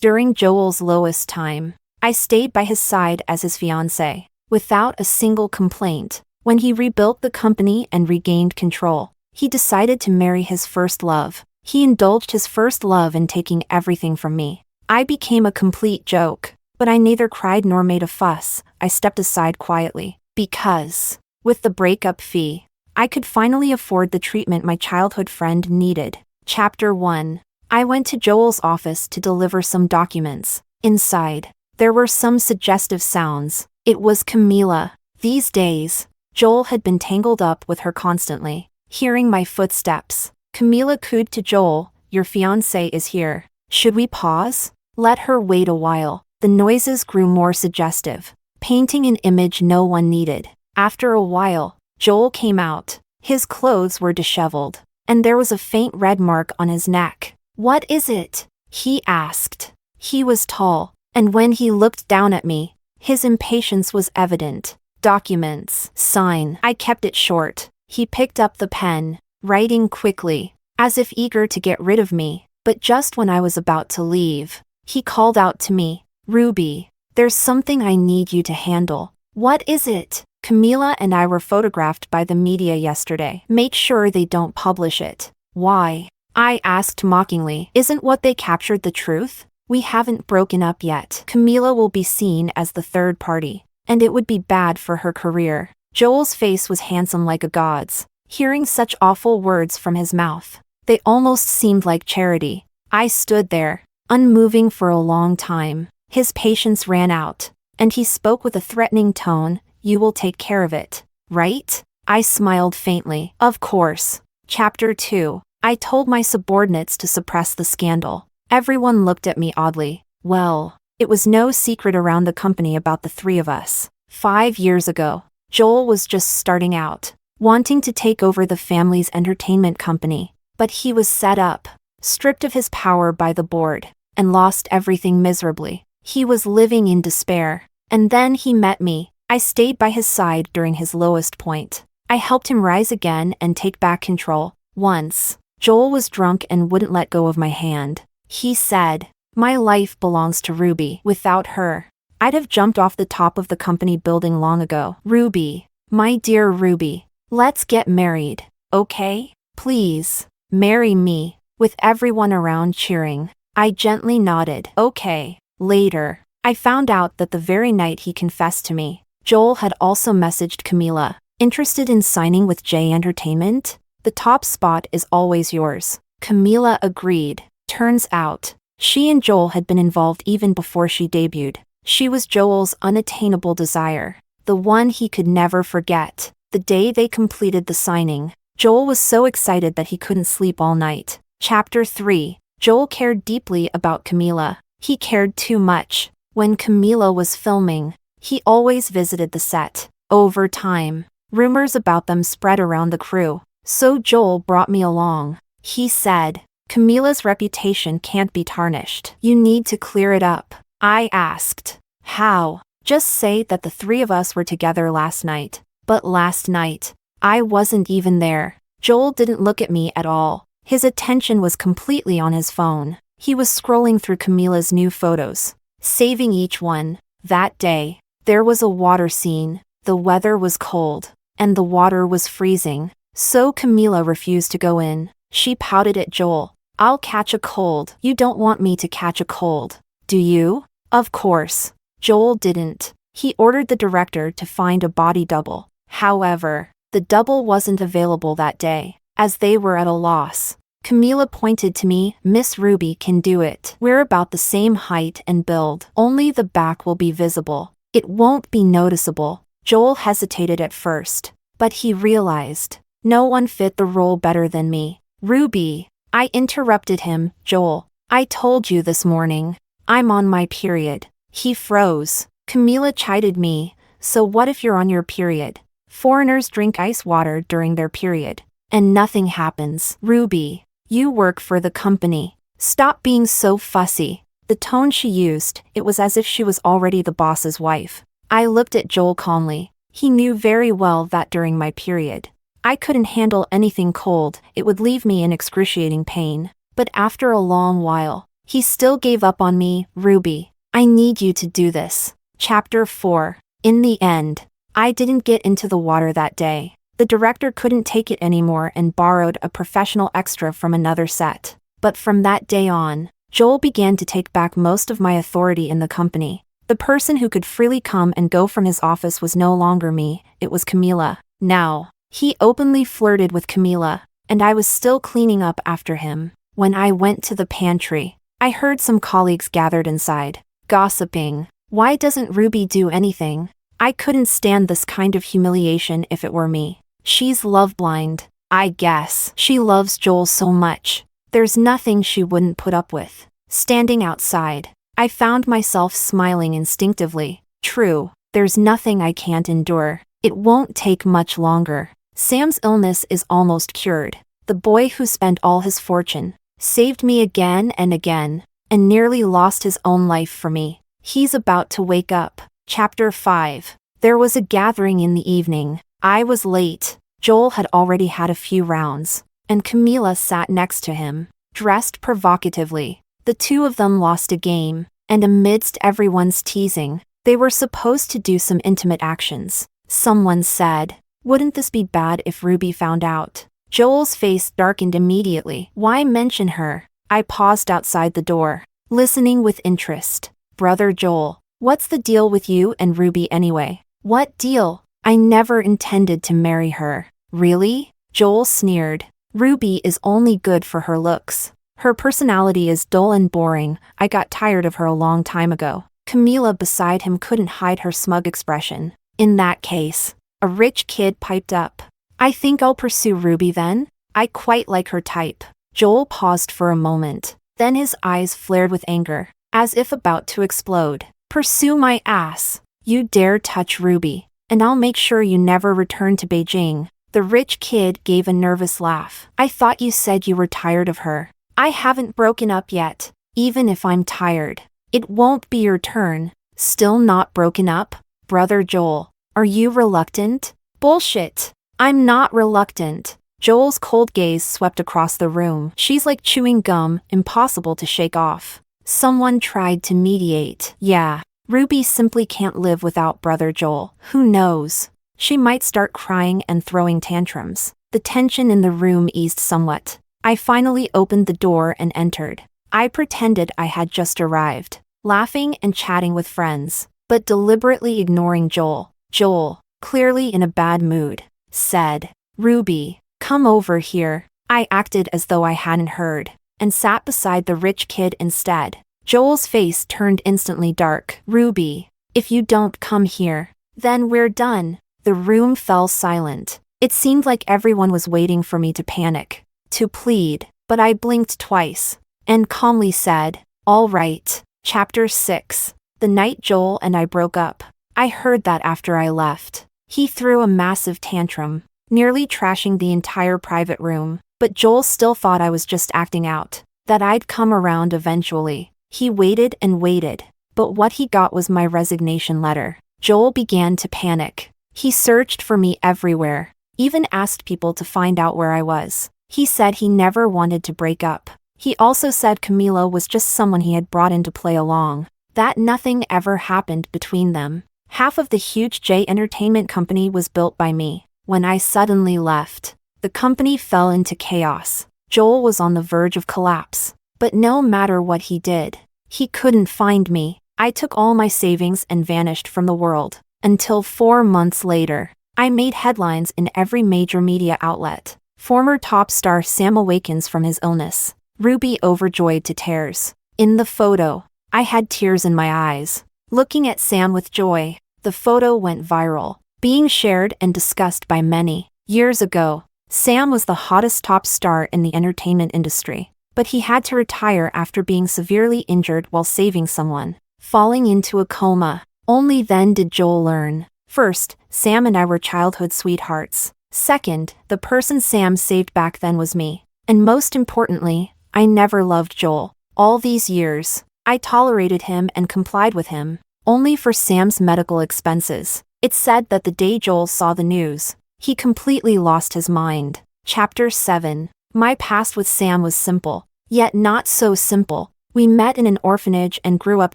During Joel's lowest time, I stayed by his side as his fiancée, without a single complaint. When he rebuilt the company and regained control, he decided to marry his first love. He indulged his first love in taking everything from me. I became a complete joke, but I neither cried nor made a fuss. I stepped aside quietly, because, with the breakup fee, I could finally afford the treatment my childhood friend needed. Chapter 1. I went to Joel's office to deliver some documents. Inside, there were some suggestive sounds. It was Camila. These days, Joel had been tangled up with her constantly. Hearing my footsteps, Camila cooed to Joel, "Your fiancé is here. Should we pause? Let her wait a while." The noises grew more suggestive, painting an image no one needed. After a while, Joel came out. His clothes were disheveled, and there was a faint red mark on his neck. "What is it?" he asked. He was tall, and when he looked down at me, his impatience was evident. "Documents. Sign." I kept it short. He picked up the pen, writing quickly, as if eager to get rid of me. But just when I was about to leave, he called out to me, "Ruby, there's something I need you to handle." "What is it?" "Camila and I were photographed by the media yesterday. Make sure they don't publish it." "Why?" I asked mockingly. "Isn't what they captured the truth? We haven't broken up yet. Camila will be seen as the third party, and it would be bad for her career." Joel's face was handsome like a god's. Hearing such awful words from his mouth, they almost seemed like charity. I stood there, unmoving for a long time. His patience ran out, and he spoke with a threatening tone. "You will take care of it, right?" I smiled faintly. "Of course." Chapter 2. I told my subordinates to suppress the scandal. Everyone looked at me oddly. Well, it was no secret around the company about the three of us. 5 years ago, Joel was just starting out, wanting to take over the family's entertainment company. But he was set up, stripped of his power by the board, and lost everything miserably. He was living in despair. And then he met me. I stayed by his side during his lowest point. I helped him rise again and take back control. Once, Joel was drunk and wouldn't let go of my hand. He said, "My life belongs to Ruby. Without her, I'd have jumped off the top of the company building long ago." "Ruby, my dear Ruby, let's get married, okay? Please, marry me." With everyone around cheering, I gently nodded. "Okay." Later, I found out that the very night he confessed to me, Joel had also messaged Camila, "Interested in signing with J Entertainment? The top spot is always yours." Camila agreed. Turns out, she and Joel had been involved even before she debuted. She was Joel's unattainable desire, the one he could never forget. The day they completed the signing, Joel was so excited that he couldn't sleep all night. Chapter 3. Joel cared deeply about Camila. He cared too much. When Camila was filming, he always visited the set. Over time, rumors about them spread around the crew, so Joel brought me along. He said, "Camila's reputation can't be tarnished. You need to clear it up." I asked, "How?" "Just say that the three of us were together last night." "But last night, I wasn't even there." Joel didn't look at me at all. His attention was completely on his phone. He was scrolling through Camila's new photos, saving each one. That day, there was a water scene. The weather was cold, and the water was freezing. So Camila refused to go in. She pouted at Joel. "I'll catch a cold." "You don't want me to catch a cold, do you?" Of course. Joel didn't. He ordered the director to find a body double. However, the double wasn't available that day, as they were at a loss. Camila pointed to me. "Miss Ruby can do it. We're about the same height and build. Only the back will be visible. It won't be noticeable." Joel hesitated at first, but he realized no one fit the role better than me. "Ruby," I interrupted him. "Joel, I told you this morning. I'm on my period." He froze. Camila chided me. "So what if you're on your period? Foreigners drink ice water during their period, and nothing happens." "Ruby, you work for the company. Stop being so fussy." The tone she used, it was as if she was already the boss's wife. I looked at Joel calmly. He knew very well that during my period, I couldn't handle anything cold. It would leave me in excruciating pain. But after a long while, He still gave up on me, Ruby. I need you to do this. Chapter 4. In the end, I didn't get into the water that day. The director couldn't take it anymore and borrowed a professional extra from another set. But from that day on, Joel began to take back most of my authority in the company. The person who could freely come and go from his office was no longer me, it was Camila. Now, he openly flirted with Camila, and I was still cleaning up after him. When I went to the pantry, I heard some colleagues gathered inside, gossiping. Why doesn't Ruby do anything? I couldn't stand this kind of humiliation if it were me. She's love blind. I guess she loves Joel so much. There's nothing she wouldn't put up with. Standing outside, I found myself smiling instinctively. True, there's nothing I can't endure. It won't take much longer. Sam's illness is almost cured. The boy who spent all his fortune, saved me again and again, and nearly lost his own life for me. He's about to wake up. Chapter 5. There was a gathering in the evening. I was late. Joel had already had a few rounds, and Camila sat next to him, dressed provocatively. The two of them lost a game, and amidst everyone's teasing, they were supposed to do some intimate actions. Someone said, "Wouldn't this be bad if Ruby found out?" Joel's face darkened immediately. Why mention her? I paused outside the door, listening with interest. Brother Joel, what's the deal with you and Ruby anyway? What deal? I never intended to marry her. Really? Joel sneered. Ruby is only good for her looks. Her personality is dull and boring. I got tired of her a long time ago. Camila beside him couldn't hide her smug expression. In that case, a rich kid piped up. I think I'll pursue Ruby then. I quite like her type. Joel paused for a moment. Then his eyes flared with anger, as if about to explode. Pursue my ass. You dare touch Ruby, and I'll make sure you never return to Beijing. The rich kid gave a nervous laugh. I thought you said you were tired of her. I haven't broken up yet. Even if I'm tired, it won't be your turn. Still not broken up? Brother Joel, are you reluctant? Bullshit. I'm not reluctant. Joel's cold gaze swept across the room. She's like chewing gum, impossible to shake off. Someone tried to mediate. Yeah, Ruby simply can't live without Brother Joel. Who knows? She might start crying and throwing tantrums. The tension in the room eased somewhat. I finally opened the door and entered. I pretended I had just arrived, laughing and chatting with friends, but deliberately ignoring Joel. Joel, clearly in a bad mood, said, "Ruby, come over here." I acted as though I hadn't heard, and sat beside the rich kid instead. Joel's face turned instantly dark. "Ruby, if you don't come here, then we're done." The room fell silent. It seemed like everyone was waiting for me to panic, to plead, but I blinked twice, and calmly said, "All right." Chapter 6. The night Joel and I broke up. I heard that after I left. He threw a massive tantrum, nearly trashing the entire private room, but Joel still thought I was just acting out, that I'd come around eventually. He waited and waited, but what he got was my resignation letter. Joel began to panic. He searched for me everywhere, even asked people to find out where I was. He said he never wanted to break up. He also said Camila was just someone he had brought in to play along, that nothing ever happened between them. Half of the huge J Entertainment company was built by me. When I suddenly left, the company fell into chaos. Joel was on the verge of collapse. But no matter what he did, he couldn't find me. I took all my savings and vanished from the world. Until 4 months later, I made headlines in every major media outlet. Former top star Sam awakens from his illness. Ruby overjoyed to tears. In the photo, I had tears in my eyes, looking at Sam with joy. The photo went viral, being shared and discussed by many. Years ago, Sam was the hottest top star in the entertainment industry, but he had to retire after being severely injured while saving someone, falling into a coma. Only then did Joel learn. First, Sam and I were childhood sweethearts. Second, the person Sam saved back then was me. And most importantly, I never loved Joel. All these years, I tolerated him and complied with him, only for Sam's medical expenses. It's said that the day Joel saw the news, he completely lost his mind. Chapter 7. My past with Sam was simple, yet not so simple. We met in an orphanage and grew up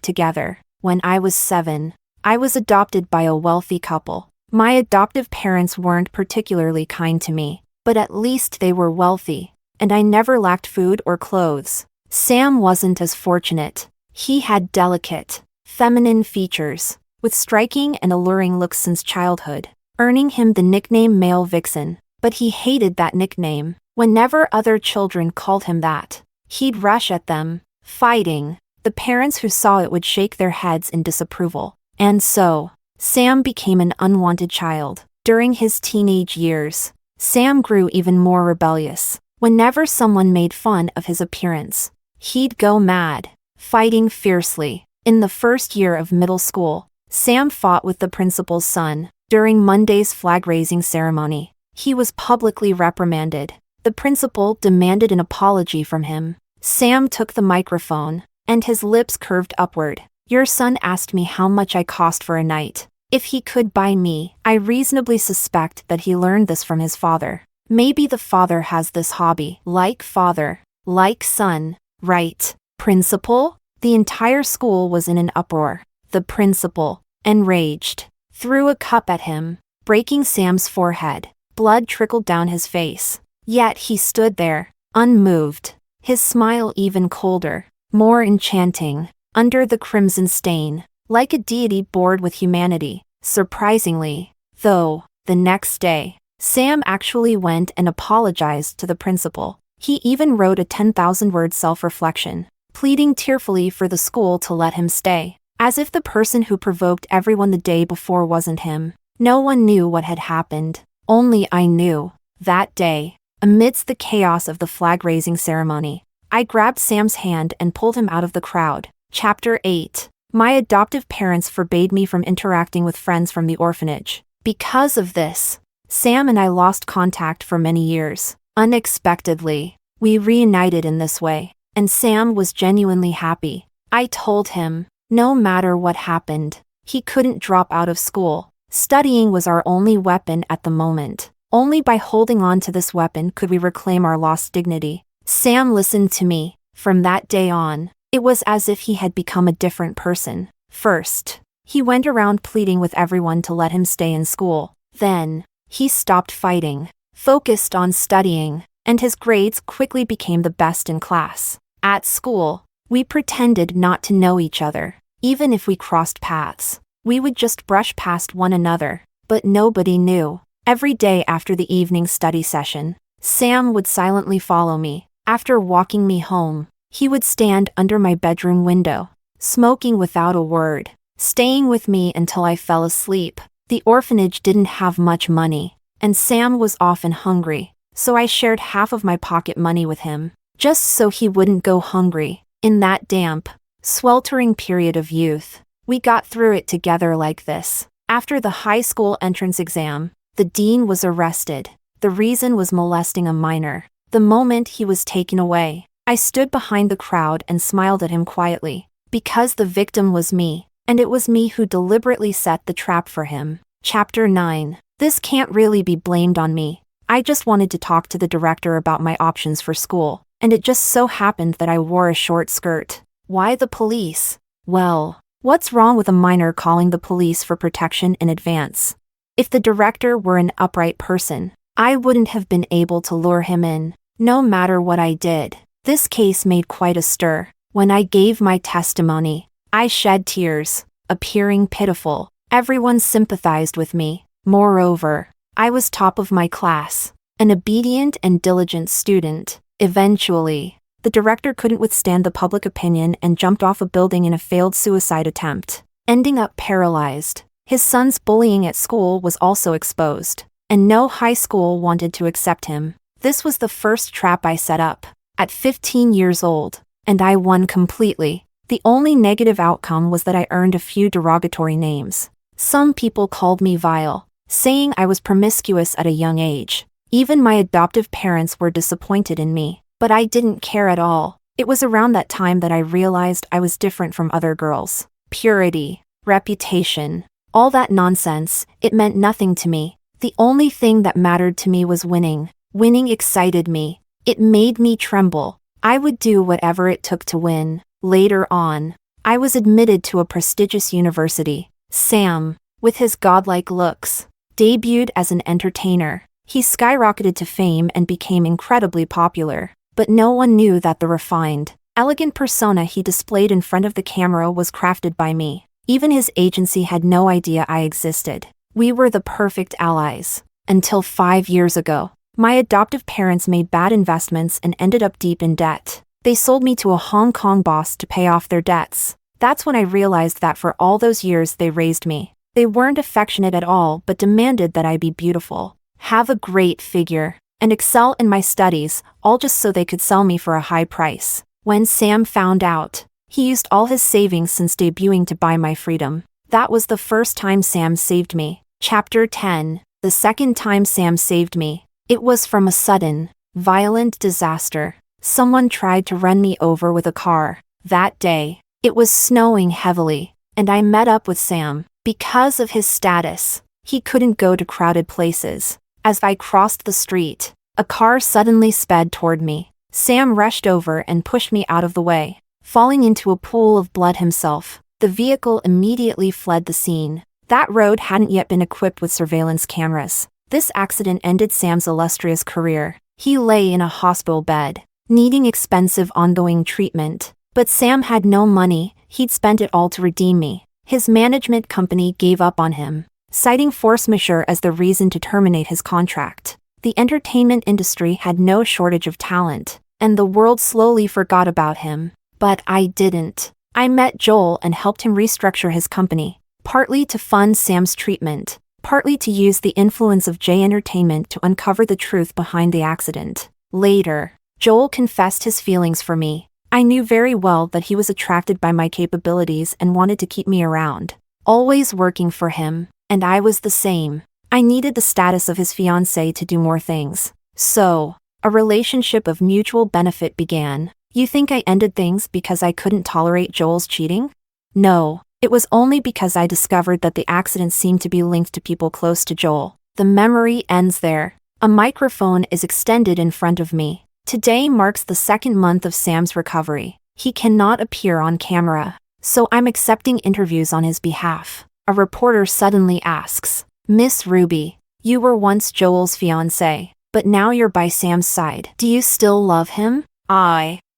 together. When I was 7, I was adopted by a wealthy couple. My adoptive parents weren't particularly kind to me, but at least they were wealthy, and I never lacked food or clothes. Sam wasn't as fortunate. He had delicate, feminine features, with striking and alluring looks since childhood, earning him the nickname Male Vixen. But he hated that nickname. Whenever other children called him that, he'd rush at them, fighting. The parents who saw it would shake their heads in disapproval. And so, Sam became an unwanted child. During his teenage years, Sam grew even more rebellious. Whenever someone made fun of his appearance, he'd go mad, fighting fiercely. In the first year of middle school, Sam fought with the principal's son. During Monday's flag-raising ceremony, he was publicly reprimanded. The principal demanded an apology from him. Sam took the microphone, and his lips curved upward. "Your son asked me how much I cost for a night. If he could buy me, I reasonably suspect that he learned this from his father. Maybe the father has this hobby. Like father, like son, right? Principal?" The entire school was in an uproar. The principal, enraged, threw a cup at him, breaking Sam's forehead. Blood trickled down his face. Yet he stood there, unmoved, his smile even colder, more enchanting, under the crimson stain, like a deity bored with humanity. Surprisingly, though, the next day, Sam actually went and apologized to the principal. He even wrote a 10,000-word self-reflection, pleading tearfully for the school to let him stay, as if the person who provoked everyone the day before wasn't him. No one knew what had happened. Only I knew. That day, amidst the chaos of the flag-raising ceremony, I grabbed Sam's hand and pulled him out of the crowd. Chapter 8. My adoptive parents forbade me from interacting with friends from the orphanage. Because of this, Sam and I lost contact for many years. Unexpectedly, we reunited in this way, and Sam was genuinely happy. I told him, no matter what happened, he couldn't drop out of school. Studying was our only weapon at the moment. Only by holding on to this weapon could we reclaim our lost dignity. Sam listened to me. From that day on, it was as if he had become a different person. First, he went around pleading with everyone to let him stay in school. Then, he stopped fighting, focused on studying, and his grades quickly became the best in class. At school, we pretended not to know each other. Even if we crossed paths, we would just brush past one another, but nobody knew. Every day after the evening study session, Sam would silently follow me. After walking me home, he would stand under my bedroom window, smoking without a word, staying with me until I fell asleep. The orphanage didn't have much money, and Sam was often hungry, so I shared half of my pocket money with him, just so he wouldn't go hungry. In that damp, sweltering period of youth, we got through it together like this. After the high school entrance exam, the dean was arrested. The reason was molesting a minor. The moment he was taken away, I stood behind the crowd and smiled at him quietly, because the victim was me, and it was me who deliberately set the trap for him. Chapter 9. This can't really be blamed on me. I just wanted to talk to the director about my options for school, and it just so happened that I wore a short skirt. Why the police? Well, what's wrong with a minor calling the police for protection in advance? If the director were an upright person, I wouldn't have been able to lure him in, no matter what I did. This case made quite a stir. When I gave my testimony, I shed tears, appearing pitiful. Everyone sympathized with me. Moreover, I was top of my class, an obedient and diligent student. Eventually, the director couldn't withstand the public opinion and jumped off a building in a failed suicide attempt, ending up paralyzed. His son's bullying at school was also exposed, and no high school wanted to accept him. This was the first trap I set up, at 15 years old, and I won completely. The only negative outcome was that I earned a few derogatory names. Some people called me vile, saying I was promiscuous at a young age. Even my adoptive parents were disappointed in me, but I didn't care at all. It was around that time that I realized I was different from other girls. Purity, reputation, all that nonsense, it meant nothing to me. The only thing that mattered to me was winning. Winning excited me. It made me tremble. I would do whatever it took to win. Later on, I was admitted to a prestigious university. Sam, with his godlike looks, debuted as an entertainer. He skyrocketed to fame and became incredibly popular. But no one knew that the refined, elegant persona he displayed in front of the camera was crafted by me. Even his agency had no idea I existed. We were the perfect allies. Until 5 years ago, my adoptive parents made bad investments and ended up deep in debt. They sold me to a Hong Kong boss to pay off their debts. That's when I realized that for all those years they raised me, they weren't affectionate at all but demanded that I be beautiful, have a great figure, and excel in my studies, all just so they could sell me for a high price. When Sam found out, he used all his savings since debuting to buy my freedom. That was the first time Sam saved me. Chapter 10. The second time Sam saved me. It was from a sudden, violent disaster. Someone tried to run me over with a car. That day, it was snowing heavily, and I met up with Sam. Because of his status, he couldn't go to crowded places. As I crossed the street, a car suddenly sped toward me. Sam rushed over and pushed me out of the way, falling into a pool of blood himself. The vehicle immediately fled the scene. That road hadn't yet been equipped with surveillance cameras. This accident ended Sam's illustrious career. He lay in a hospital bed, needing expensive ongoing treatment. But Sam had no money. He'd spent it all to redeem me. His management company gave up on him, citing force majeure as the reason to terminate his contract. The entertainment industry had no shortage of talent, and the world slowly forgot about him. But I didn't. I met Joel and helped him restructure his company, partly to fund Sam's treatment, partly to use the influence of J Entertainment to uncover the truth behind the accident. Later, Joel confessed his feelings for me. I knew very well that he was attracted by my capabilities and wanted to keep me around, always working for him, and I was the same. I needed the status of his fiancée to do more things. So, a relationship of mutual benefit began. You think I ended things because I couldn't tolerate Joel's cheating? No, it was only because I discovered that the accident seemed to be linked to people close to Joel. The memory ends there. A microphone is extended in front of me. Today marks the 2nd month of Sam's recovery. He cannot appear on camera, so I'm accepting interviews on his behalf. A reporter suddenly asks, "Miss Ruby, you were once Joel's fiancée, but now you're by Sam's side. Do you still love him?"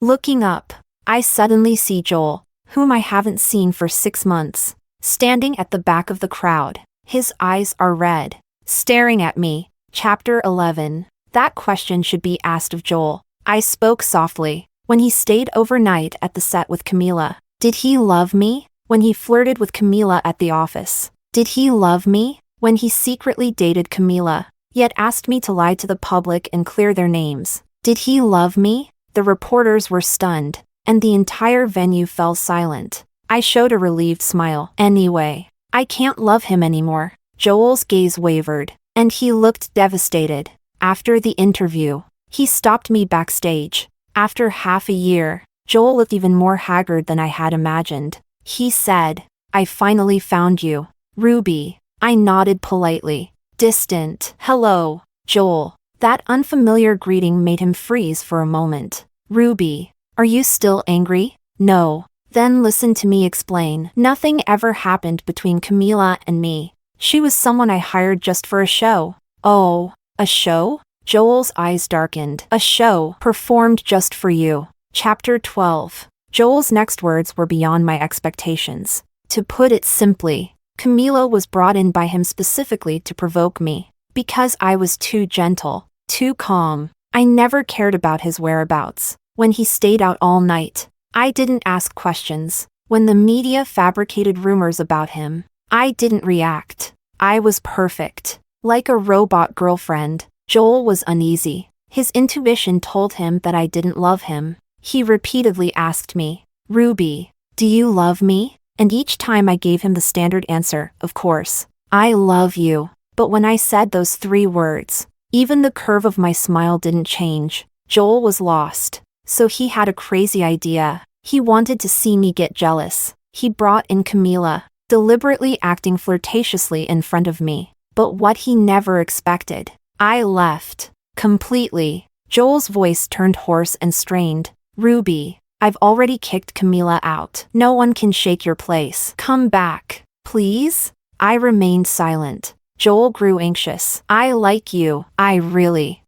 Looking up, I suddenly see Joel, whom I haven't seen for 6 months, standing at the back of the crowd. His eyes are red, staring at me. Chapter 11. That question should be asked of Joel. I spoke softly. When he stayed overnight at the set with Camila, did he love me? When he flirted with Camila at the office, did he love me? When he secretly dated Camila, yet asked me to lie to the public and clear their names, did he love me? The reporters were stunned, and the entire venue fell silent. I showed a relieved smile. Anyway, I can't love him anymore. Joel's gaze wavered, and he looked devastated. After the interview, he stopped me backstage. After half a year, Joel looked even more haggard than I had imagined. He said, "I finally found you, Ruby." I nodded politely. Distant. "Hello, Joel." That unfamiliar greeting made him freeze for a moment. "Ruby, are you still angry?" "No." "Then listen to me explain. Nothing ever happened between Camila and me. She was someone I hired just for a show." "Oh, a show?" Joel's eyes darkened. "A show performed just for you." Chapter 12. Joel's next words were beyond my expectations. To put it simply, Camila was brought in by him specifically to provoke me. Because I was too gentle, too calm. I never cared about his whereabouts. When he stayed out all night, I didn't ask questions. When the media fabricated rumors about him, I didn't react. I was perfect. Like a robot girlfriend. Joel was uneasy. His intuition told him that I didn't love him. He repeatedly asked me, "Ruby, do you love me?" And each time I gave him the standard answer, "Of course, I love you." But when I said those 3 words, even the curve of my smile didn't change. Joel was lost. So he had a crazy idea. He wanted to see me get jealous. He brought in Camila, deliberately acting flirtatiously in front of me. But what he never expected, I left. Completely. Joel's voice turned hoarse and strained. "Ruby, I've already kicked Camila out. No one can shake your place. Come back, please? I remained silent. Joel grew anxious. I like you. I really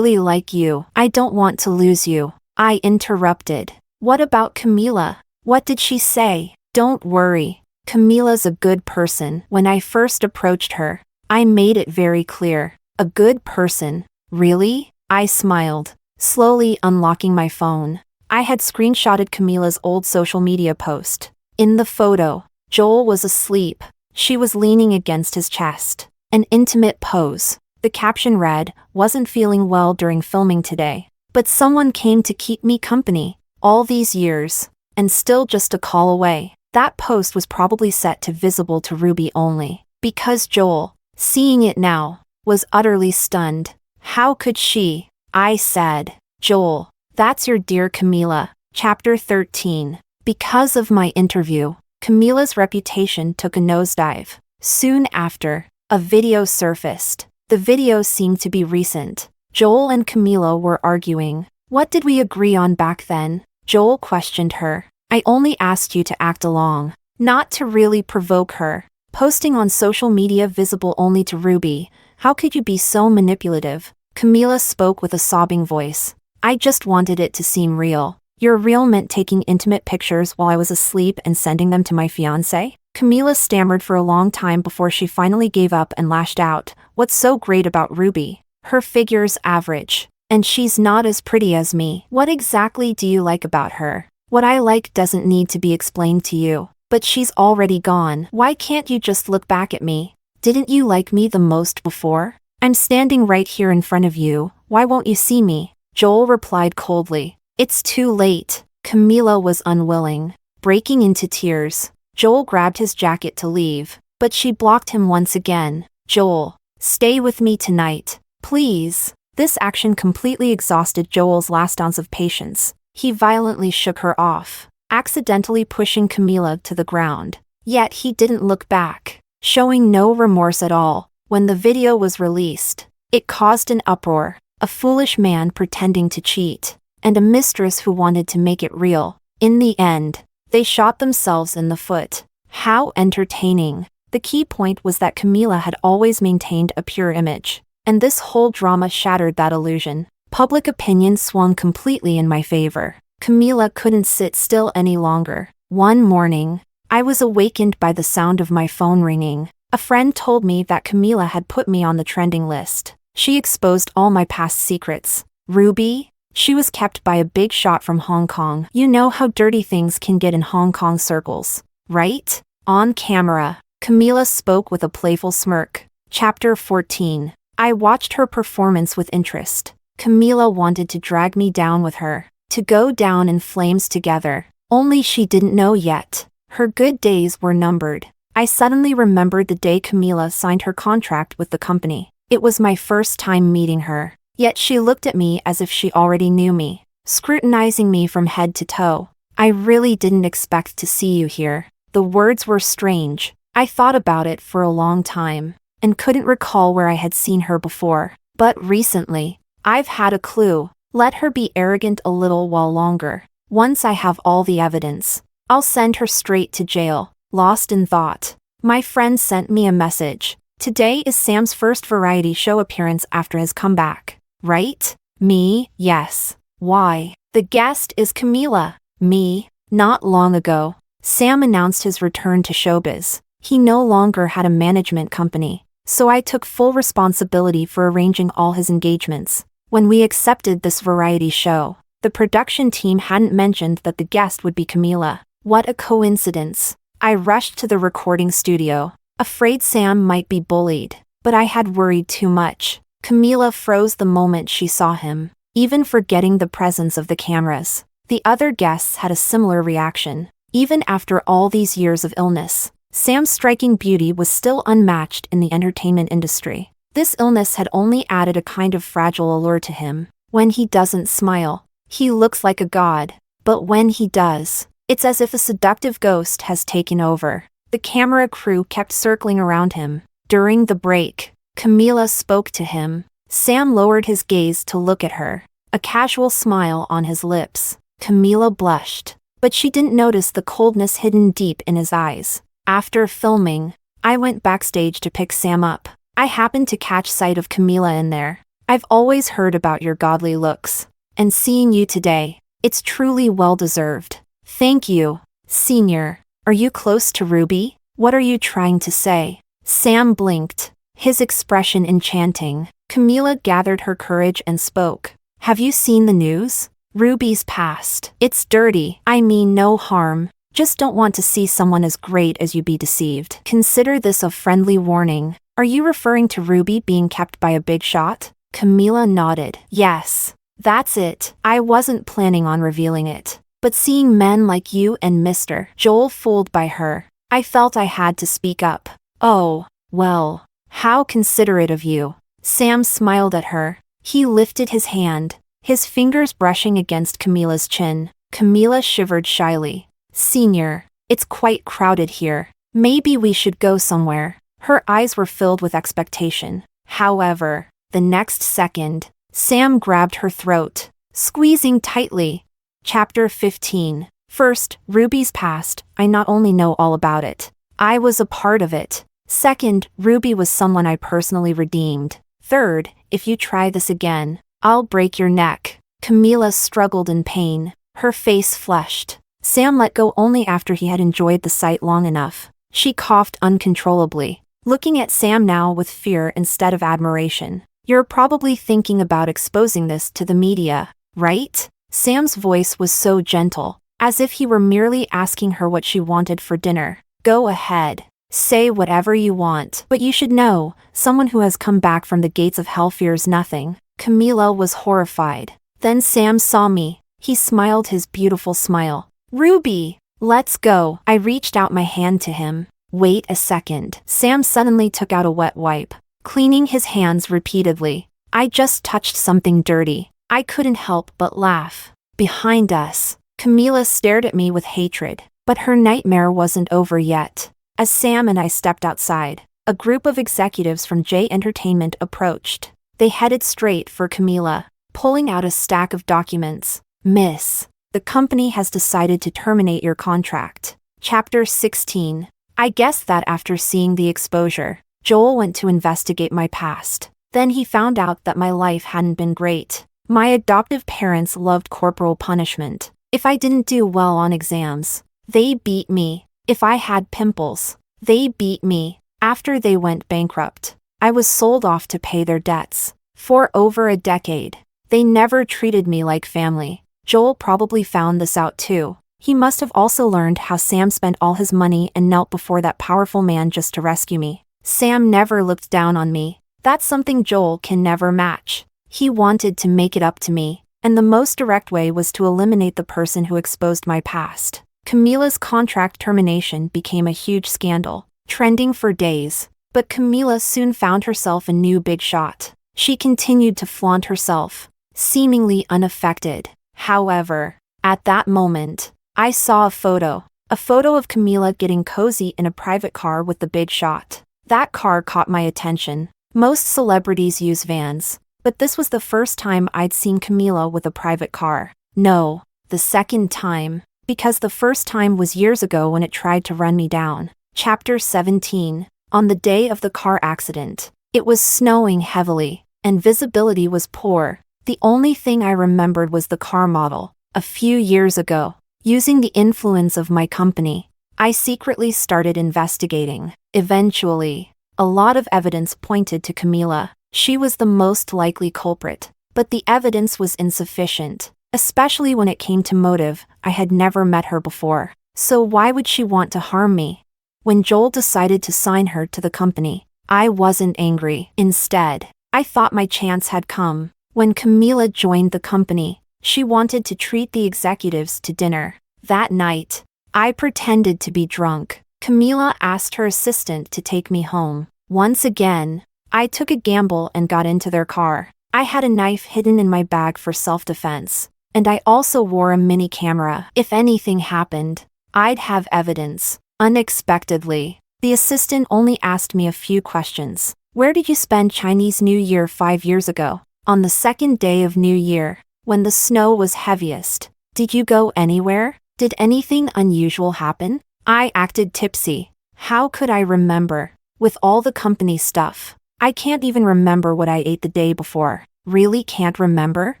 like you. I don't want to lose you. I interrupted. What about Camila? What did she say? Don't worry. Camila's a good person. When I first approached her, I made it very clear. A good person. Really? I smiled, slowly unlocking my phone. I had screenshotted Camila's old social media post. In the photo, Joel was asleep. She was leaning against his chest. An intimate pose. The caption read, "Wasn't feeling well during filming today, but someone came to keep me company. All these years, and still just a call away." That post was probably set to visible to Ruby only, because Joel, seeing it now, was utterly stunned. How could she? I said. Joel, that's your dear Camila. Chapter 13. Because of my interview, Camila's reputation took a nosedive. Soon after, a video surfaced. The video seemed to be recent. Joel and Camila were arguing. What did we agree on back then? Joel questioned her. I only asked you to act along, not to really provoke her. Posting on social media visible only to Ruby. How could you be so manipulative? Camila spoke with a sobbing voice. I just wanted it to seem real. Your real meant taking intimate pictures while I was asleep and sending them to my fiancé? Camila stammered for a long time before she finally gave up and lashed out. What's so great about Ruby? Her figure's average. And she's not as pretty as me. What exactly do you like about her? What I like doesn't need to be explained to you. But she's already gone. Why can't you just look back at me? Didn't you like me the most before? I'm standing right here in front of you. Why won't you see me? Joel replied coldly. It's too late. Camila was unwilling. Breaking into tears, Joel grabbed his jacket to leave, but she blocked him once again. Joel, stay with me tonight, please. This action completely exhausted Joel's last ounce of patience. He violently shook her off, accidentally pushing Camila to the ground. Yet he didn't look back, showing no remorse at all. When the video was released, it caused an uproar. A foolish man pretending to cheat, and a mistress who wanted to make it real. In the end, they shot themselves in the foot. How entertaining. The key point was that Camila had always maintained a pure image, and this whole drama shattered that illusion. Public opinion swung completely in my favor. Camila couldn't sit still any longer. One morning, I was awakened by the sound of my phone ringing. A friend told me that Camila had put me on the trending list. She exposed all my past secrets. Ruby? She was kept by a big shot from Hong Kong. You know how dirty things can get in Hong Kong circles, right? On camera, Camila spoke with a playful smirk. Chapter 14. I watched her performance with interest. Camila wanted to drag me down with her, to go down in flames together. Only she didn't know yet. Her good days were numbered. I suddenly remembered the day Camila signed her contract with the company. It was my first time meeting her. Yet she looked at me as if she already knew me, scrutinizing me from head to toe. I really didn't expect to see you here. The words were strange. I thought about it for a long time, and couldn't recall where I had seen her before. But recently, I've had a clue. Let her be arrogant a little while longer. Once I have all the evidence, I'll send her straight to jail. Lost in thought, my friend sent me a message. Today is Sam's first variety show appearance after his comeback. Right? Me? Yes. Why? The guest is Camila. Me? Not long ago, Sam announced his return to showbiz. He no longer had a management company, so I took full responsibility for arranging all his engagements. When we accepted this variety show, the production team hadn't mentioned that the guest would be Camila. What a coincidence. I rushed to the recording studio, afraid Sam might be bullied, but I had worried too much. Camila froze the moment she saw him, even forgetting the presence of the cameras. The other guests had a similar reaction. Even after all these years of illness, Sam's striking beauty was still unmatched in the entertainment industry. This illness had only added a kind of fragile allure to him. When he doesn't smile, he looks like a god. But when he does, it's as if a seductive ghost has taken over. The camera crew kept circling around him. During the break, Camila spoke to him. Sam lowered his gaze to look at her, a casual smile on his lips. Camila blushed, but she didn't notice the coldness hidden deep in his eyes. After filming, I went backstage to pick Sam up. I happened to catch sight of Camila in there. I've always heard about your godly looks, and seeing you today, it's truly well-deserved. Thank you, Senior. Are you close to Ruby? What are you trying to say? Sam blinked, his expression enchanting. Camila gathered her courage and spoke. Have you seen the news? Ruby's passed. It's dirty. I mean no harm. Just don't want to see someone as great as you be deceived. Consider this a friendly warning. Are you referring to Ruby being kept by a big shot? Camila nodded. Yes, that's it. I wasn't planning on revealing it. But seeing men like you and Mr. Joel fooled by her, I felt I had to speak up. Oh, well, how considerate of you. Sam smiled at her. He lifted his hand, his fingers brushing against Camila's chin. Camila shivered shyly. Senior, it's quite crowded here. Maybe we should go somewhere. Her eyes were filled with expectation. However, the next second, Sam grabbed her throat, squeezing tightly. Chapter 15. First, Ruby's past. I not only know all about it, I was a part of it. Second, Ruby was someone I personally redeemed. Third, if you try this again, I'll break your neck. Camila struggled in pain. Her face flushed. Sam let go only after he had enjoyed the sight long enough. She coughed uncontrollably, looking at Sam now with fear instead of admiration. You're probably thinking about exposing this to the media, right? Sam's voice was so gentle, as if he were merely asking her what she wanted for dinner. Go ahead. Say whatever you want. But you should know, someone who has come back from the gates of hell fears nothing. Camila was horrified. Then Sam saw me. He smiled his beautiful smile. Ruby, let's go. I reached out my hand to him. Wait a second. Sam suddenly took out a wet wipe, cleaning his hands repeatedly. I just touched something dirty. I couldn't help but laugh. Behind us, Camila stared at me with hatred, but her nightmare wasn't over yet. As Sam and I stepped outside, a group of executives from J Entertainment approached. They headed straight for Camila, pulling out a stack of documents. Miss, the company has decided to terminate your contract. Chapter 16. I guessed that after seeing the exposure, Joel went to investigate my past. Then he found out that my life hadn't been great. My adoptive parents loved corporal punishment. If I didn't do well on exams, they beat me. If I had pimples, they beat me. After they went bankrupt, I was sold off to pay their debts. For over a decade, they never treated me like family. Joel probably found this out too. He must have also learned how Sam spent all his money and knelt before that powerful man just to rescue me. Sam never looked down on me. That's something Joel can never match. He wanted to make it up to me, and the most direct way was to eliminate the person who exposed my past. Camila's contract termination became a huge scandal, trending for days. But Camila soon found herself a new big shot. She continued to flaunt herself, seemingly unaffected. However, at that moment, I saw a photo of Camila getting cozy in a private car with the big shot. That car caught my attention. Most celebrities use vans, but this was the first time I'd seen Camila with a private car. No, the second time, because the first time was years ago when it tried to run me down. Chapter 17. On the day of the car accident, it was snowing heavily, and visibility was poor. The only thing I remembered was the car model. A few years ago, using the influence of my company, I secretly started investigating. Eventually, a lot of evidence pointed to Camila. She was the most likely culprit, but the evidence was insufficient, especially when it came to motive. I had never met her before, so why would she want to harm me? When Joel decided to sign her to the company, I wasn't angry. Instead, I thought my chance had come. When Camila joined the company, she wanted to treat the executives to dinner. That night, I pretended to be drunk. Camila asked her assistant to take me home. Once again, I took a gamble and got into their car. I had a knife hidden in my bag for self-defense, and I also wore a mini camera. If anything happened, I'd have evidence. Unexpectedly, the assistant only asked me a few questions. Where did you spend Chinese New Year 5 years ago? On the second day of New Year, when the snow was heaviest, Did you go anywhere? Did anything unusual happen? I acted tipsy. How could I remember? With all the company stuff. I can't even remember what I ate the day before. Really can't remember?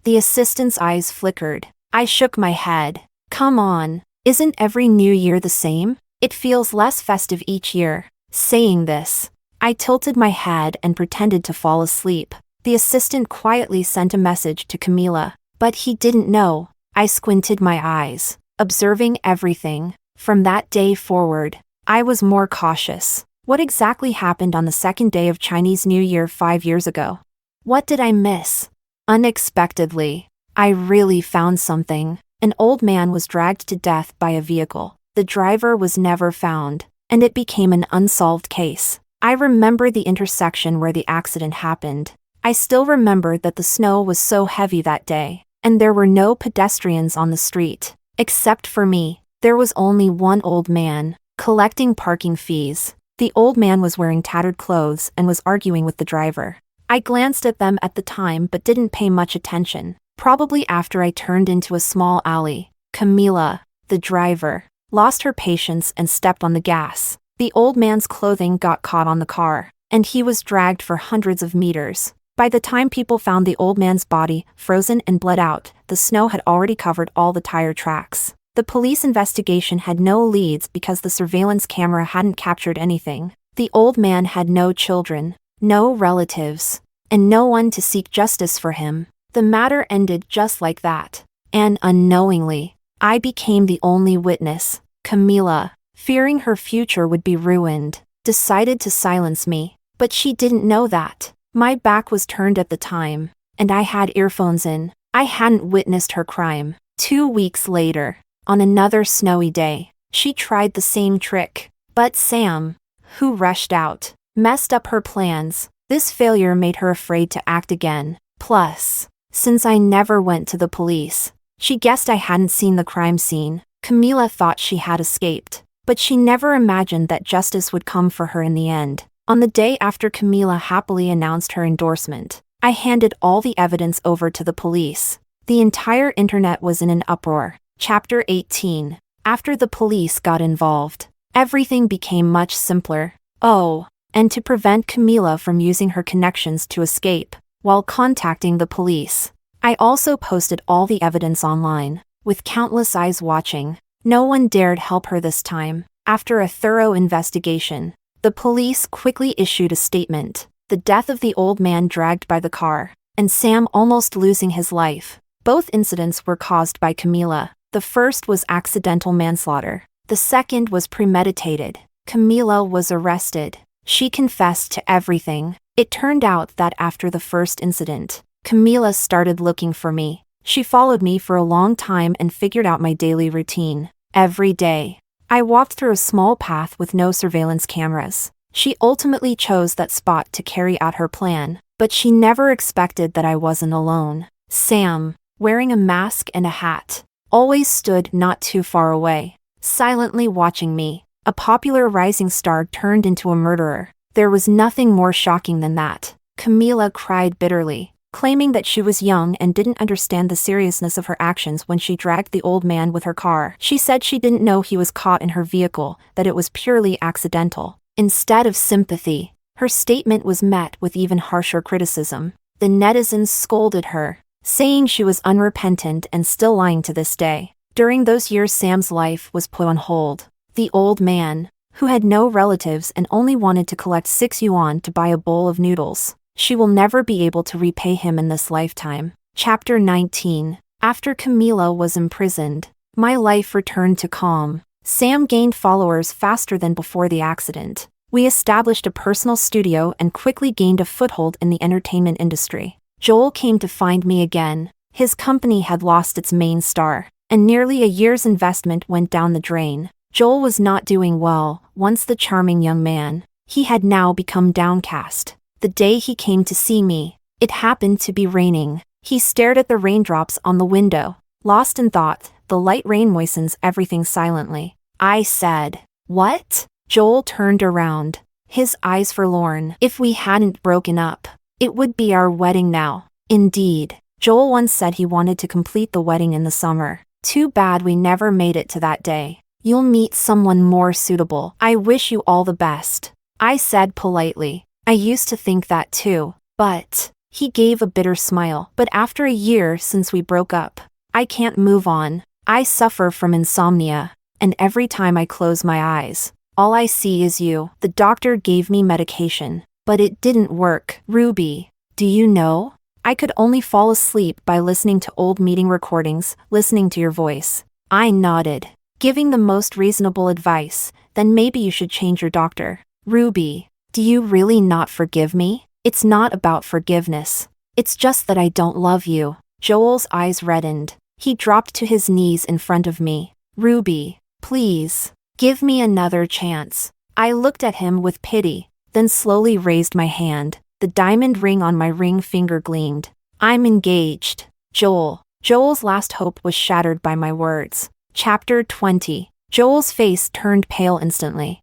The assistant's eyes flickered. I shook my head. Come on. Isn't every New Year the same? It feels less festive each year. Saying this, I tilted my head and pretended to fall asleep. The assistant quietly sent a message to Camila, but he didn't know. I squinted my eyes, observing everything. From that day forward, I was more cautious. What exactly happened on the second day of Chinese New Year 5 years ago? What did I miss? Unexpectedly, I really found something. An old man was dragged to death by a vehicle. The driver was never found, and it became an unsolved case. I remember the intersection where the accident happened. I still remember that the snow was so heavy that day, and there were no pedestrians on the street. Except for me, there was only one old man, collecting parking fees. The old man was wearing tattered clothes and was arguing with the driver. I glanced at them at the time but didn't pay much attention. Probably after I turned into a small alley, Camila, the driver, lost her patience and stepped on the gas. The old man's clothing got caught on the car, and he was dragged for hundreds of meters. By the time people found the old man's body, frozen and bled out, the snow had already covered all the tire tracks. The police investigation had no leads because the surveillance camera hadn't captured anything. The old man had no children, no relatives, and no one to seek justice for him. The matter ended just like that. And unknowingly, I became the only witness. Camila, fearing her future would be ruined, decided to silence me. But she didn't know that. My back was turned at the time, and I had earphones in. I hadn't witnessed her crime. 2 weeks later, on another snowy day, she tried the same trick. But Sam, who rushed out, messed up her plans. This failure made her afraid to act again. Plus, since I never went to the police, she guessed I hadn't seen the crime scene. Camila thought she had escaped, but she never imagined that justice would come for her in the end. On the day after Camila happily announced her endorsement, I handed all the evidence over to the police. The entire internet was in an uproar. Chapter 18. After the police got involved, everything became much simpler. Oh, and to prevent Camila from using her connections to escape while contacting the police, I also posted all the evidence online, with countless eyes watching. No one dared help her this time. After a thorough investigation, the police quickly issued a statement. The death of the old man dragged by the car, and Sam almost losing his life. Both incidents were caused by Camila. The first was accidental manslaughter. The second was premeditated. Camila was arrested. She confessed to everything. It turned out that after the first incident, Camila started looking for me. She followed me for a long time and figured out my daily routine. Every day, I walked through a small path with no surveillance cameras. She ultimately chose that spot to carry out her plan, but she never expected that I wasn't alone. Sam, wearing a mask and a hat, always stood not too far away, silently watching me. A popular rising star turned into a murderer. There was nothing more shocking than that. Camila cried bitterly, claiming that she was young and didn't understand the seriousness of her actions when she dragged the old man with her car. She said she didn't know he was caught in her vehicle, that it was purely accidental. Instead of sympathy, her statement was met with even harsher criticism. The netizens scolded her, saying she was unrepentant and still lying to this day. During those years, Sam's life was put on hold. The old man, who had no relatives and only wanted to collect 6 yuan to buy a bowl of noodles, she will never be able to repay him in this lifetime. Chapter 19. After Camila was imprisoned, my life returned to calm. Sam gained followers faster than before the accident. We established a personal studio and quickly gained a foothold in the entertainment industry. Joel came to find me again. His company had lost its main star, and nearly a year's investment went down the drain. Joel was not doing well. Once the charming young man, he had now become downcast. The day he came to see me, it happened to be raining. He stared at the raindrops on the window, lost in thought. The light rain moistens everything silently. I said, "What?" Joel turned around, his eyes forlorn. If we hadn't broken up, it would be our wedding now. Indeed, Joel once said he wanted to complete the wedding in the summer. Too bad we never made it to that day. You'll meet someone more suitable. I wish you all the best. I said politely. I used to think that too, but... He gave a bitter smile. But after a year since we broke up, I can't move on. I suffer from insomnia, and every time I close my eyes, all I see is you. The doctor gave me medication, but it didn't work. Ruby, do you know? I could only fall asleep by listening to old meeting recordings, listening to your voice. I nodded, giving the most reasonable advice. Then maybe you should change your doctor. Ruby, do you really not forgive me? It's not about forgiveness. It's just that I don't love you. Joel's eyes reddened. He dropped to his knees in front of me. Ruby, please, give me another chance. I looked at him with pity, then slowly raised my hand. The diamond ring on my ring finger gleamed. I'm engaged. Joel. Joel's last hope was shattered by my words. Chapter 20. Joel's face turned pale instantly.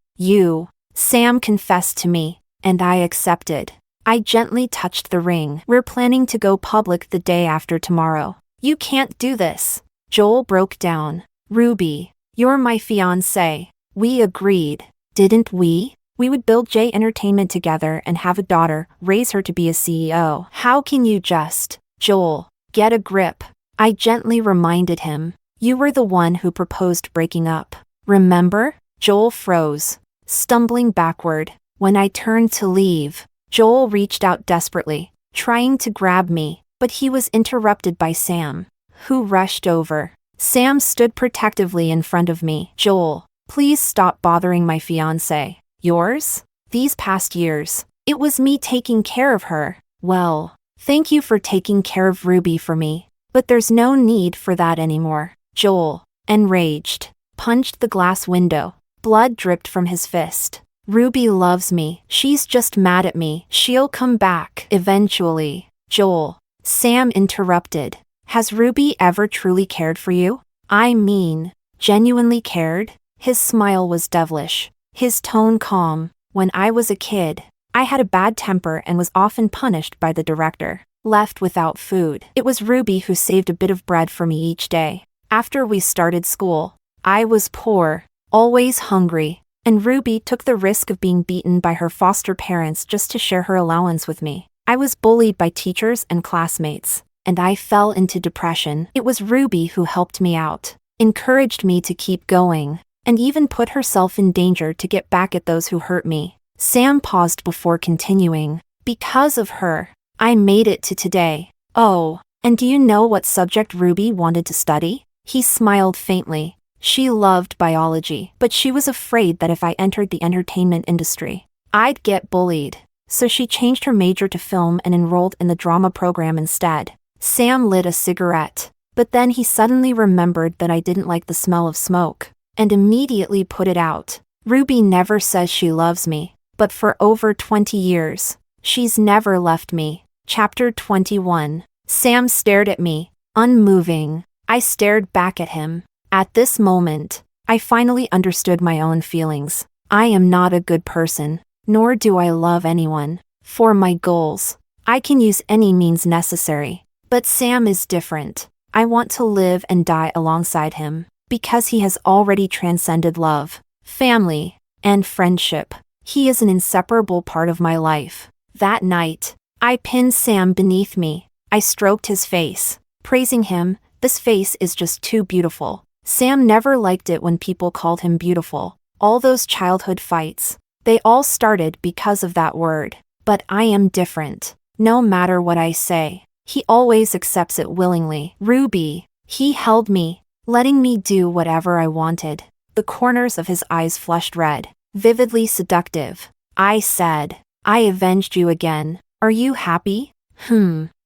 Sam confessed to me, and I accepted. I gently touched the ring. We're planning to go public the day after tomorrow. You can't do this. Joel broke down. Ruby, you're my fiancée. We agreed, didn't we? We would build J Entertainment together and have a daughter, raise her to be a CEO. How can you just... Joel, get a grip. I gently reminded him. You were the one who proposed breaking up. Remember? Joel froze, stumbling backward. When I turned to leave, Joel reached out desperately, trying to grab me, but he was interrupted by Sam, who rushed over. Sam stood protectively in front of me. Joel, please stop bothering my fiancée. Yours? These past years, it was me taking care of her. Well, thank you for taking care of Ruby for me, but there's no need for that anymore. Joel, enraged, punched the glass window. Blood dripped from his fist. Ruby loves me. She's just mad at me. She'll come back eventually. Joel. Sam interrupted. Has Ruby ever truly cared for you? I mean, genuinely cared? His smile was devilish, his tone calm. When I was a kid, I had a bad temper and was often punished by the director. Left without food. It was Ruby who saved a bit of bread for me each day. After we started school, I was poor, always hungry. And Ruby took the risk of being beaten by her foster parents just to share her allowance with me. I was bullied by teachers and classmates, and I fell into depression. It was Ruby who helped me out, encouraged me to keep going, and even put herself in danger to get back at those who hurt me. Sam paused before continuing. Because of her, I made it to today. Oh, and do you know what subject Ruby wanted to study? He smiled faintly. She loved biology, but she was afraid that if I entered the entertainment industry, I'd get bullied. So she changed her major to film and enrolled in the drama program instead. Sam lit a cigarette, but then he suddenly remembered that I didn't like the smell of smoke, and immediately put it out. Ruby never says she loves me, but for over 20 years, she's never left me. Chapter 21. Sam stared at me, unmoving. I stared back at him. At this moment, I finally understood my own feelings. I am not a good person, nor do I love anyone. For my goals, I can use any means necessary. But Sam is different. I want to live and die alongside him, because he has already transcended love, family, and friendship. He is an inseparable part of my life. That night, I pinned Sam beneath me. I stroked his face, praising him. This face is just too beautiful. Sam never liked it when people called him beautiful. All those childhood fights, they all started because of that word. But I am different. No matter what I say, he always accepts it willingly. Ruby. He held me, letting me do whatever I wanted. The corners of his eyes flushed red, vividly seductive. I said, I avenged you again. Are you happy?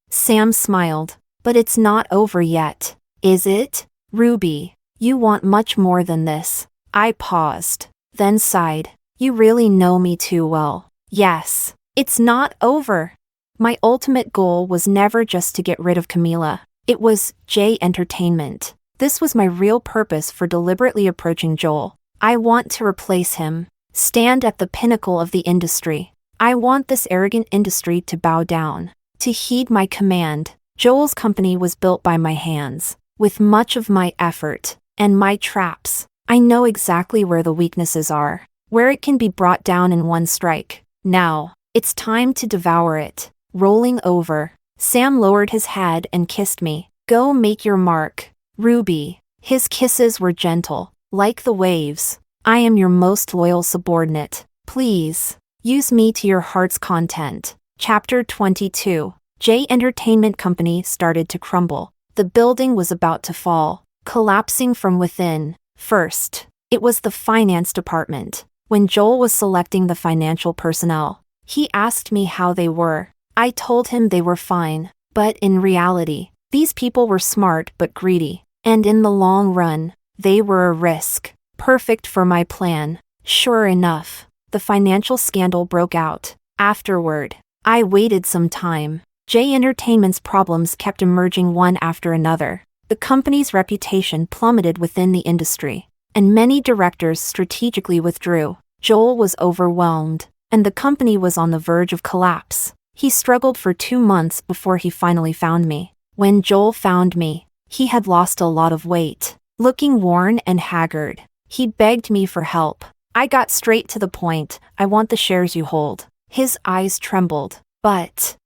Sam smiled. But it's not over yet, is it? Ruby. You want much more than this. I paused, then sighed. You really know me too well. Yes, it's not over. My ultimate goal was never just to get rid of Camila. It was J Entertainment. This was my real purpose for deliberately approaching Joel. I want to replace him, stand at the pinnacle of the industry. I want this arrogant industry to bow down, to heed my command. Joel's company was built by my hands. With much of my effort and my traps, I know exactly where the weaknesses are, where it can be brought down in one strike. Now, it's time to devour it. Rolling over, Sam lowered his head and kissed me. Go make your mark, Ruby. His kisses were gentle, like the waves. I am your most loyal subordinate. Please, use me to your heart's content. Chapter 22. J Entertainment Company started to crumble. The building was about to fall, collapsing from within. First, it was the finance department. When Joel was selecting the financial personnel, he asked me how they were. I told him they were fine, but in reality, these people were smart but greedy, and in the long run, they were a risk. Perfect for my plan. Sure enough, the financial scandal broke out. Afterward, I waited some time. J Entertainment's problems kept emerging one after another. The company's reputation plummeted within the industry, and many directors strategically withdrew. Joel was overwhelmed, and the company was on the verge of collapse. He struggled for 2 months before he finally found me. When Joel found me, he had lost a lot of weight. Looking worn and haggard, he begged me for help. I got straight to the point. I want the shares you hold. His eyes trembled. But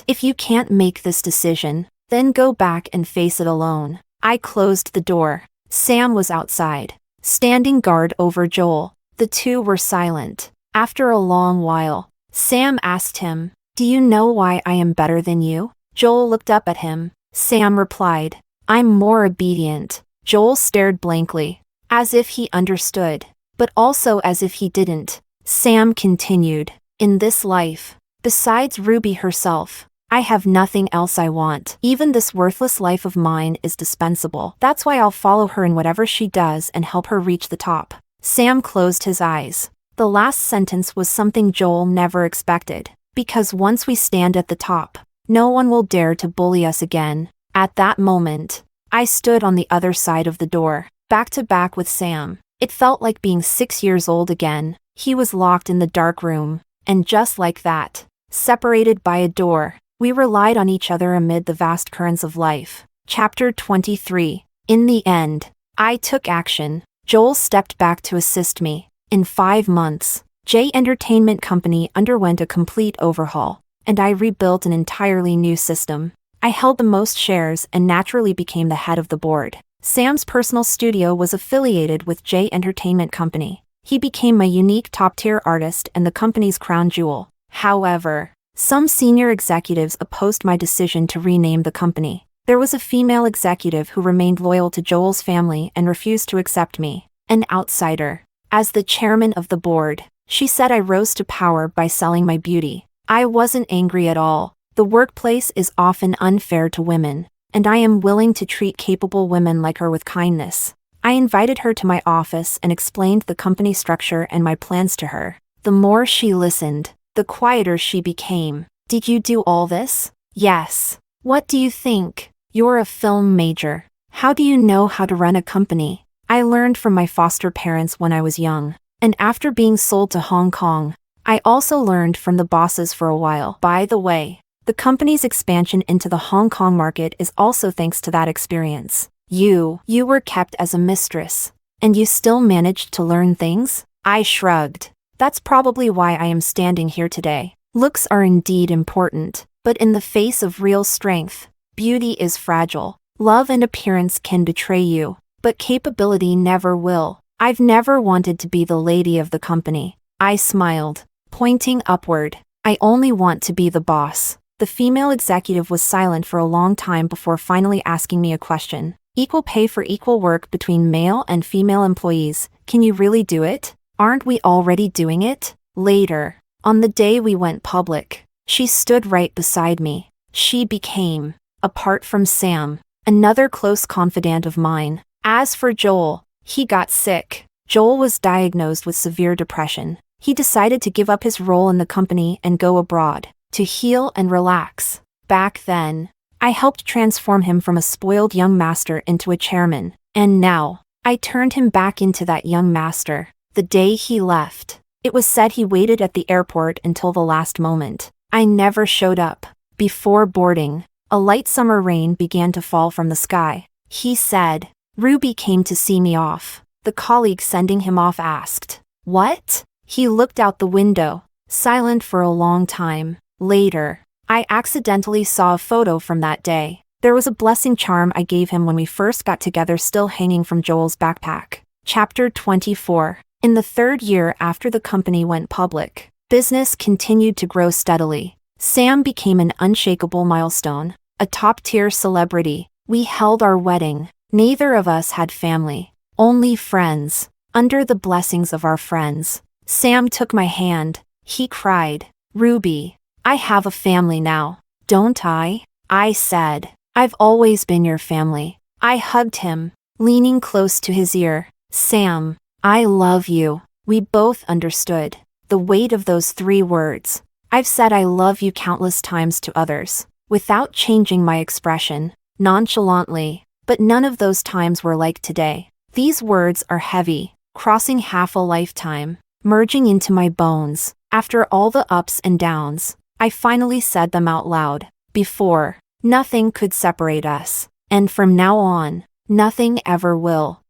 if you can't make this decision, then go back and face it alone. I closed the door. Sam was outside, standing guard over Joel. The two were silent. After a long while, Sam asked him, "Do you know why I am better than you?" Joel looked up at him. Sam replied, "I'm more obedient." Joel stared blankly, as if he understood, but also as if he didn't. Sam continued, "In this life, besides Ruby herself, I have nothing else I want. Even this worthless life of mine is dispensable. That's why I'll follow her in whatever she does and help her reach the top." Sam closed his eyes. The last sentence was something Joel never expected. Because once we stand at the top, no one will dare to bully us again. At that moment, I stood on the other side of the door, back to back with Sam. It felt like being 6 years old again. He was locked in the dark room, and just like that, separated by a door, we relied on each other amid the vast currents of life. Chapter 23. In the end, I took action. Joel stepped back to assist me. In 5 months, J Entertainment Company underwent a complete overhaul, and I rebuilt an entirely new system. I held the most shares and naturally became the head of the board. Sam's personal studio was affiliated with J Entertainment Company. He became my unique top-tier artist and the company's crown jewel. However, some senior executives opposed my decision to rename the company. There was a female executive who remained loyal to Joel's family and refused to accept me, an outsider, as the chairman of the board. She said I rose to power by selling my beauty. I wasn't angry at all. The workplace is often unfair to women, and I am willing to treat capable women like her with kindness. I invited her to my office and explained the company structure and my plans to her. The more she listened, the quieter she became. "Did you do all this?" "Yes." "What do you think? You're a film major. How do you know how to run a company?" "I learned from my foster parents when I was young. And after being sold to Hong Kong, I also learned from the bosses for a while. By the way, the company's expansion into the Hong Kong market is also thanks to that experience. You were kept as a mistress, and you still managed to learn things?" I shrugged. "That's probably why I am standing here today. Looks are indeed important, but in the face of real strength, beauty is fragile. Love and appearance can betray you, but capability never will. I've never wanted to be the lady of the company." I smiled, pointing upward. "I only want to be the boss." The female executive was silent for a long time before finally asking me a question. "Equal pay for equal work between male and female employees. Can you really do it? Aren't we already doing it?" Later, on the day we went public, she stood right beside me. She became, apart from Sam, another close confidant of mine. As for Joel, he got sick. Joel was diagnosed with severe depression. He decided to give up his role in the company and go abroad, to heal and relax. Back then, I helped transform him from a spoiled young master into a chairman, and now, I turned him back into that young master. The day he left, it was said he waited at the airport until the last moment. I never showed up. Before boarding, A light summer rain began to fall from the sky. He said, "Ruby came to see me off." The colleague sending him off asked, "What?" He looked out the window, silent for a long time. Later, I accidentally saw a photo from that day. There was a blessing charm I gave him when we first got together still hanging from Joel's backpack. Chapter 24. In the third year after the company went public, business continued to grow steadily. Sam became an unshakable milestone, a top-tier celebrity. We held our wedding. Neither of us had family, only friends. Under the blessings of our friends, Sam took my hand. He cried, "Ruby, I have a family now, don't I?" I said, "I've always been your family." I hugged him, leaning close to his ear. "Sam, I love you." We both understood the weight of those 3 words. I've said I love you countless times to others, without changing my expression, nonchalantly, but none of those times were like today. These words are heavy, crossing half a lifetime, merging into my bones. After all the ups and downs, I finally said them out loud. Before, nothing could separate us, and from now on, nothing ever will.